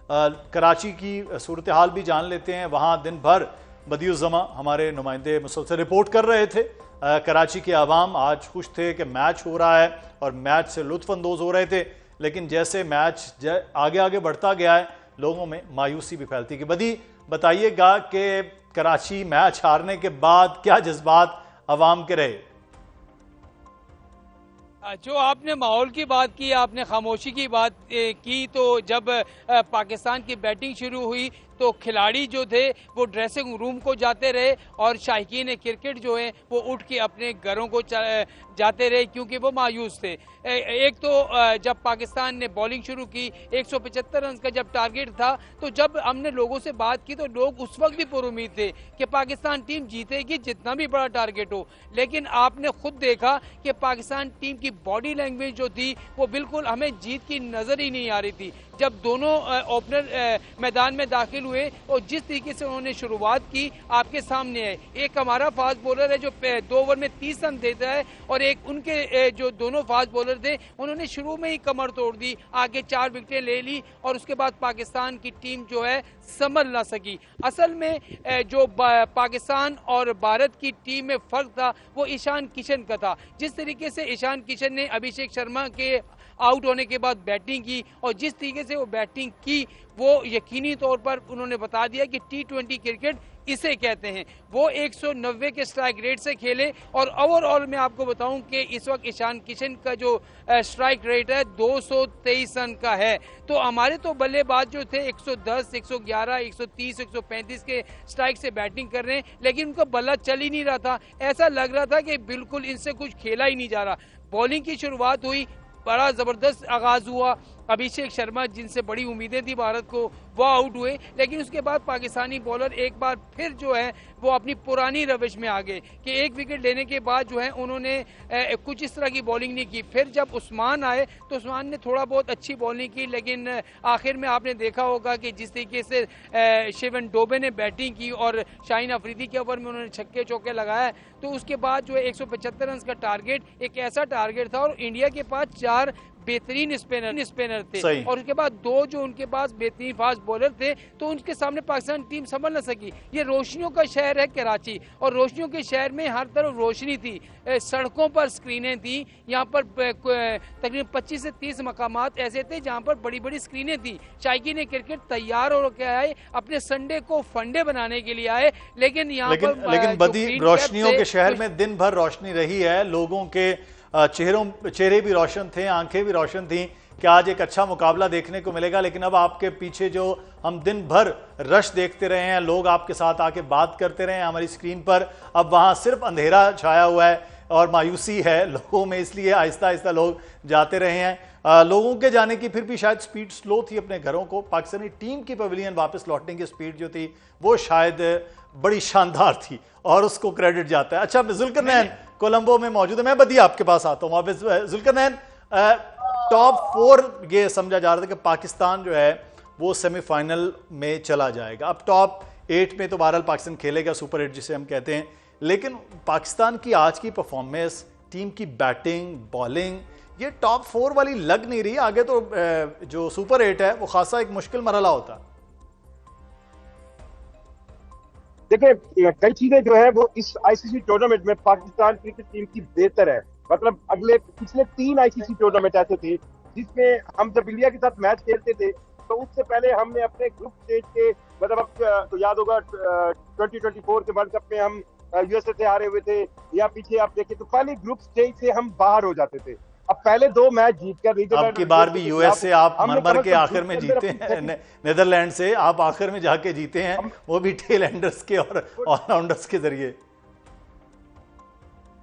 कराची की सूरत हाल भी जान लेते हैं। वहाँ दिन भर बदियुज़्ज़मा हमारे नुमाइंदे मुसलसल रिपोर्ट कर रहे थे। कराची के अवाम आज खुश थे कि मैच हो रहा है और मैच से लुत्फ़अंदोज़ हो रहे थे, लेकिन जैसे मैच आगे आगे बढ़ता गया है लोगों में मायूसी भी फैलती कि बदी बताइएगा कि कराची मैच हारने के बाद क्या जज्बात अवाम के रहे। जो आपने माहौल की बात की, आपने खामोशी की बात की, तो जब पाकिस्तान की बैटिंग शुरू हुई तो खिलाड़ी जो थे वो ड्रेसिंग रूम को जाते रहे और शायकीन क्रिकेट जो है वो उठ के अपने घरों को जाते रहे क्योंकि वो मायूस थे। एक तो जब पाकिस्तान ने बॉलिंग शुरू की 175 रन का जब टारगेट था, तो जब हमने लोगों से बात की तो लोग उस वक्त भी पुरुमीद थे कि पाकिस्तान टीम जीतेगी जितना भी बड़ा टारगेट हो। लेकिन आपने खुद देखा कि पाकिस्तान टीम की बॉडी लैंग्वेज जो थी वो बिल्कुल हमें जीत की नजर ही नहीं आ रही थी। जब दोनों ओपनर मैदान में दाखिल हुए और जिस तरीके से उन्होंने शुरुआत की आपके सामने है। एक हमारा फास्ट बॉलर है जो 2 ओवर में 30 रन देता है और एक उनके जो दोनों फास्ट बॉलर थे उन्होंने शुरू में ही कमर तोड़ दी, आगे 4 विकेटें ले ली और उसके बाद पाकिस्तान की टीम जो है संभल ना सकी। असल में जो पाकिस्तान और भारत की टीम में फर्क था वो ईशान किशन का था। जिस तरीके से ईशान किशन ने अभिषेक शर्मा के आउट होने के बाद बैटिंग की और जिस तरीके से वो बैटिंग की वो यकीनी तौर पर उन्होंने बता दिया कि T20 क्रिकेट इसे कहते हैं। वो 190 के स्ट्राइक रेट से खेले और ओवरऑल मैं आपको बताऊं कि इस वक्त ईशान किशन का जो स्ट्राइक रेट है 223 रन का है। तो हमारे तो बल्लेबाज जो थे 110, 111, 130, 135 के स्ट्राइक से बैटिंग कर रहे हैं, लेकिन उनका बल्ला चल ही नहीं रहा था। ऐसा लग रहा था कि बिल्कुल इनसे कुछ खेला ही नहीं जा रहा। बॉलिंग की शुरुआत हुई, बड़ा जबरदस्त आगाज हुआ। अभिषेक शर्मा जिनसे बड़ी उम्मीदें थी भारत को वो आउट हुए, लेकिन उसके बाद पाकिस्तानी बॉलर एक बार फिर जो है वो अपनी पुरानी रविश में आ गए कि 1 विकेट लेने के बाद जो है उन्होंने कुछ इस तरह की बॉलिंग नहीं की। फिर जब उस्मान आए तो उस्मान ने थोड़ा बहुत अच्छी बॉलिंग की, लेकिन आखिर में आपने देखा होगा कि जिस तरीके से शिवन डोबे ने बैटिंग की और शाहीन अफरीदी के ओवर में उन्होंने छक्के चौके लगाया, तो उसके बाद जो है 175 रन का टारगेट एक ऐसा टारगेट था और इंडिया के पास 4 बेहतरीन स्पिनर थे और उसके बाद 2 जो उनके पास बेहतरीन फास्ट बॉलर थे, तो उनके सामने पाकिस्तान टीम संभल न सकी। ये रोशनियों का शहर है कराची और रोशनियों के शहर में हर तरफ रोशनी थी, सड़कों पर स्क्रीनें थी। यहाँ पर तकरीबन 25 से 30 मकामात ऐसे थे जहाँ पर बड़ी बड़ी स्क्रीनें थी। शायकीन क्रिकेट तैयार होकर आए, अपने संडे को फंडे बनाने के लिए आए, लेकिन यहाँ पर लेकिन बदी रोशनियों के शहर में दिन भर रोशनी रही है। लोगों के चेहरे भी रोशन थे, आंखें भी रोशन थी कि आज एक अच्छा मुकाबला देखने को मिलेगा। लेकिन अब आपके पीछे जो हम दिन भर रश देखते रहे हैं, लोग आपके साथ आके बात करते रहे हैं हमारी स्क्रीन पर, अब वहां सिर्फ अंधेरा छाया हुआ है और मायूसी है लोगों में, इसलिए आहिस्ता आहिस्ता लोग जाते रहे हैं। लोगों के जाने की फिर भी शायद स्पीड स्लो थी अपने घरों को। पाकिस्तानी टीम की पवेलियन वापस लौटने की स्पीड जो थी वो शायद बड़ी शानदार थी और उसको क्रेडिट जाता है। अच्छा, जुल्करनैन कोलंबो में मौजूद है, मैं बदी आपके पास आता हूँ वापस। जुल्करनैन, टॉप 4 ये समझा जा रहा था कि पाकिस्तान जो है वो सेमीफाइनल में चला जाएगा। अब टॉप 8 में तो बहरहाल पाकिस्तान खेलेगा, सुपर 8 जिसे हम कहते हैं, लेकिन पाकिस्तान की आज की परफॉर्मेंस, टीम की बैटिंग, बॉलिंग, ये टॉप 4 वाली लग नहीं रही। आगे तो जो सुपर 8 है वो खासा एक मुश्किल मरहला होता है। देखिए, कई चीजें जो है वो इस आईसीसी टूर्नामेंट में पाकिस्तान क्रिकेट टीम की बेहतर है। मतलब पिछले 3 आईसीसी टूर्नामेंट ऐसे थे जिसमें हम जब इंडिया के साथ मैच खेलते थे तो उससे पहले हमने अपने ग्रुप स्टेज के, मतलब आपको याद होगा 2024 के वर्ल्ड कप में हम यूएसए से हारे हुए थे, या पीछे आप देखें तो पहले ग्रुप स्टेज से हम बाहर हो जाते थे। अब पहले 2 मैच जीतकर अब की बार भी यूएस से आप मर के आखिर में जीते हैं, नेदरलैंड से आप आखिर में जाके जीते हैं, वो भी टेल एंडर्स के और ऑलराउंडर्स के जरिए।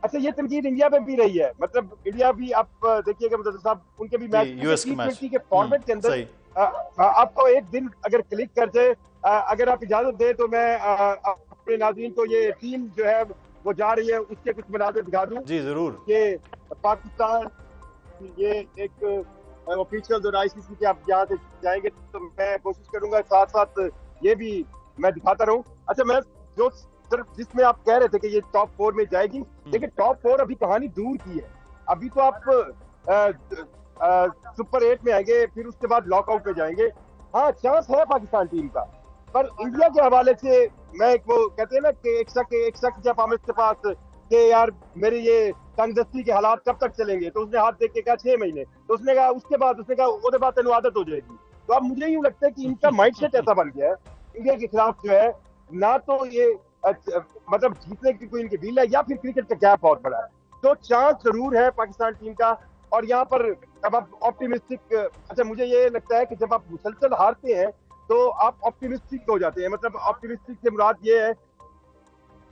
अच्छा, ये तनकीद इंडिया में भी रही है। मतलब इंडिया भी आप देखिएगा मतलब साहब उनके भी मैच T20 के फॉर्मेट के अंदर आपको एक दिन अगर क्लिक कर जाए, अगर आप इजाजत दें तो मैं अपने नाज़रीन को ये टीम जो है वो जा रही है उसके कुछ मनाज़िर दिखा दूं। जी जरूर। ये पाकिस्तान, ये एक ऑफिशियल और आईसीसी के आप यहाँ से जाएंगे तो मैं कोशिश करूंगा साथ साथ ये भी मैं दिखाता रहूं। अच्छा, मैं जो सिर्फ जिसमें आप कह रहे थे कि ये टॉप 4 में जाएगी, लेकिन टॉप 4 अभी कहानी दूर की है। अभी तो आप सुपर 8 में आएंगे, फिर उसके बाद लॉकआउट में जाएंगे। हाँ चांस है पाकिस्तान टीम का, पर इंडिया के हवाले से मैं वो कहते हैं ना कि एक शख्स जब आमिर के पास कि यार मेरी ये तंगदस्ती के हालात कब तक चलेंगे, तो उसने हाथ देख के कहा 6 महीने, तो उसने कहा उसके बाद उसके बाद तेन आदत हो जाएगी। तो अब मुझे यूं लगता है कि इनका माइंडसेट ऐसा बन गया है इंडिया के खिलाफ जो है, ना तो ये मतलब जीतने की कोई इनकी डील है या फिर क्रिकेट का गैप बहुत बड़ा है। तो चांस जरूर है पाकिस्तान टीम का। और यहाँ पर अब आप ऑप्टिमिस्टिक, अच्छा मुझे ये लगता है कि जब आप मुसलसल हारते हैं तो आप ऑप्टिमिस्टिक हो जाते हैं। मतलब ऑप्टिमिस्टिक से मुराद ये है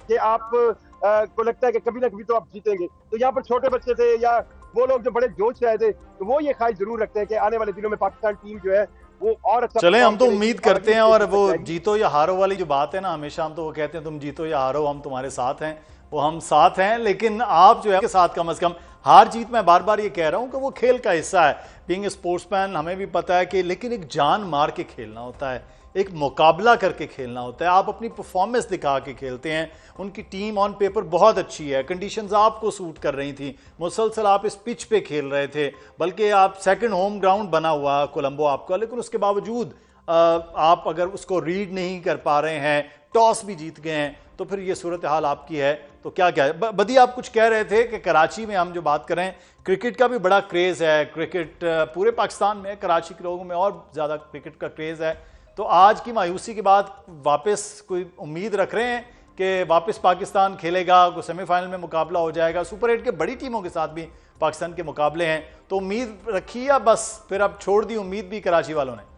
कि आप को लगता है कि कभी ना कभी तो आप जीतेंगे। तो यहाँ पर छोटे बच्चे थे या वो लोग जो बड़े जोश रहे थे, तो वो ये ख्वाहिश जरूर रखते हैं कि आने वाले दिनों में पाकिस्तान टीम जो है वो और अच्छा। चले, हम तो उम्मीद करते हैं, और वो जीतो या हारो वाली जो बात है ना, हमेशा हम तो वो कहते हैं तुम जीतो या हारो हम तुम्हारे साथ हैं, वो हम साथ हैं, लेकिन आप जो है के साथ कम से कम हार जीत, मैं बार बार ये कह रहा हूं कि वो खेल का हिस्सा है। बीइंग ए स्पोर्ट्समैन हमें भी पता है कि लेकिन एक जान मार के खेलना होता है, एक मुकाबला करके खेलना होता है। आप अपनी परफॉर्मेंस दिखा के खेलते हैं। उनकी टीम ऑन पेपर बहुत अच्छी है, कंडीशंस आपको सूट कर रही थी, मुसलसल आप इस पिच पे खेल रहे थे, बल्कि आप सेकंड होम ग्राउंड बना हुआ कोलंबो आपका, लेकिन उसके बावजूद आप अगर उसको रीड नहीं कर पा रहे हैं, टॉस भी जीत गए हैं, तो फिर ये सूरत हाल आपकी है। तो क्या क्या है बदी, आप कुछ कह रहे थे कि कराची में हम जो बात करें, क्रिकेट का भी बड़ा क्रेज है, क्रिकेट पूरे पाकिस्तान में, कराची के लोगों में और ज्यादा क्रिकेट का क्रेज है। तो आज की मायूसी के बाद वापस कोई उम्मीद रख रहे हैं कि वापस पाकिस्तान खेलेगा, कोई सेमीफाइनल में मुकाबला हो जाएगा? सुपर 8 के बड़ी टीमों के साथ भी पाकिस्तान के मुकाबले हैं, तो उम्मीद रखी या बस फिर अब छोड़ दी उम्मीद भी कराची वालों ने?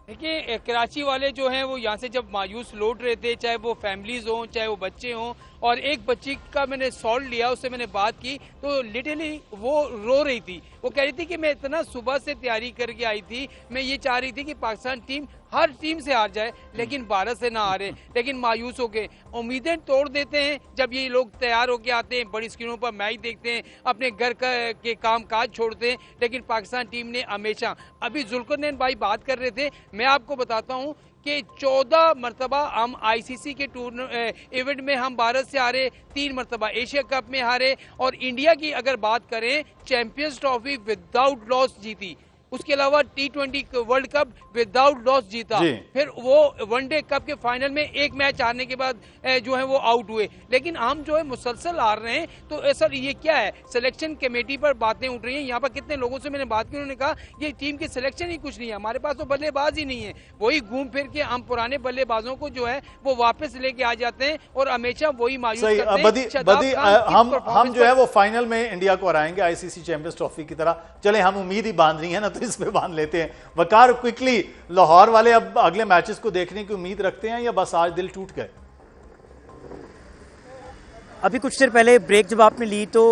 देखिए, कराची वाले जो हैं वो यहाँ से जब मायूस लौट रहे थे, चाहे वो फैमिलीज हों चाहे वो बच्चे हों, और एक बच्ची का मैंने सॉल्व लिया, उससे मैंने बात की तो लिटरली वो रो रही थी। वो कह रही थी कि मैं इतना सुबह से तैयारी करके आई थी, मैं ये चाह रही थी कि पाकिस्तान टीम हर टीम से हार जाए लेकिन भारत से ना हारे, लेकिन मायूस हो गए। उम्मीदें तोड़ देते हैं जब ये लोग तैयार होके आते हैं, बड़ी स्क्रीनों पर मैच देखते हैं, अपने घर के काम काज छोड़ते हैं, लेकिन पाकिस्तान टीम ने हमेशा, अभी जुल्करनैन भाई बात कर रहे थे, मैं आपको बताता हूँ कि 14 मरतबा हम आईसीसी के इवेंट में हम भारत से हारे, 3 मरतबा एशिया कप में हारे, और इंडिया की अगर बात करें चैंपियंस ट्रॉफी विदाउट लॉस जीती, उसके अलावा T20 world cup without loss जीता, फिर वो वनडे कप के फाइनल में एक मैच हारने के बाद जो है वो आउट हुए। लेकिन हम जो है मुसलसल हार रहे हैं। तो सर ये क्या है? सिलेक्शन कमेटी पर बातें उठ रही हैं। यहाँ पर कितने लोगों से मैंने बात की, उन्होंने कहा ये टीम की सिलेक्शन ही कुछ नहीं है, हमारे पास तो बल्लेबाज ही नहीं है। वही घूम फिर के हम पुराने बल्लेबाजों को जो है वो वापस लेके आ जाते हैं और हमेशा वही मायूस करते हैं। हम जो है वो फाइनल में इंडिया को हराएंगे आईसीसी चैंपियंस ट्रॉफी की तरह। चले, हम उम्मीद ही बांध रही है ना, तो इस पे बांध लेते हैं। वकार, क्विकली, लाहौर वाले अब अगले मैचेस को देखने की उम्मीद रखते हैं या बस आज दिल टूट गए? अभी कुछ देर पहले ब्रेक जब आपने ली तो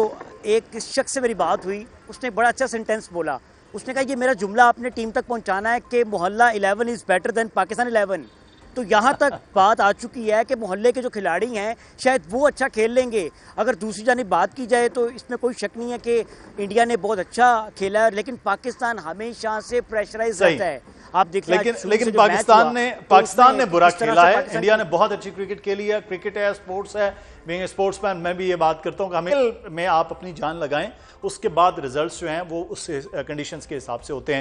एक शख्स से मेरी बात हुई, उसने बड़ा अच्छा सेंटेंस बोला। उसने कहा ये मेरा जुमला आपने टीम तक पहुंचाना है कि मोहल्ला 11 इज बेटर देन पाकिस्तान 11। तो यहाँ तक बात आ चुकी है कि मोहल्ले के जो खिलाड़ी हैं शायद वो अच्छा खेल लेंगे। अगर दूसरी जानिब बात की जाए तो इसमें कोई शक नहीं है कि इंडिया ने बहुत अच्छा खेला है, लेकिन पाकिस्तान हमेशा से प्रेशराइज रहता है। आप देखिए, लेकिन पाकिस्तान ने बुरा खेला है, इंडिया ने बहुत अच्छी क्रिकेट खेली है। क्रिकेट है, स्पोर्ट्स है, बीइंग ए स्पोर्ट्समैन मैं भी ये बात करता हूँ कि हमें में आप अपनी जान लगाएं, उसके बाद रिजल्ट्स जो हैं वो उस कंडीशंस के हिसाब से होते हैं।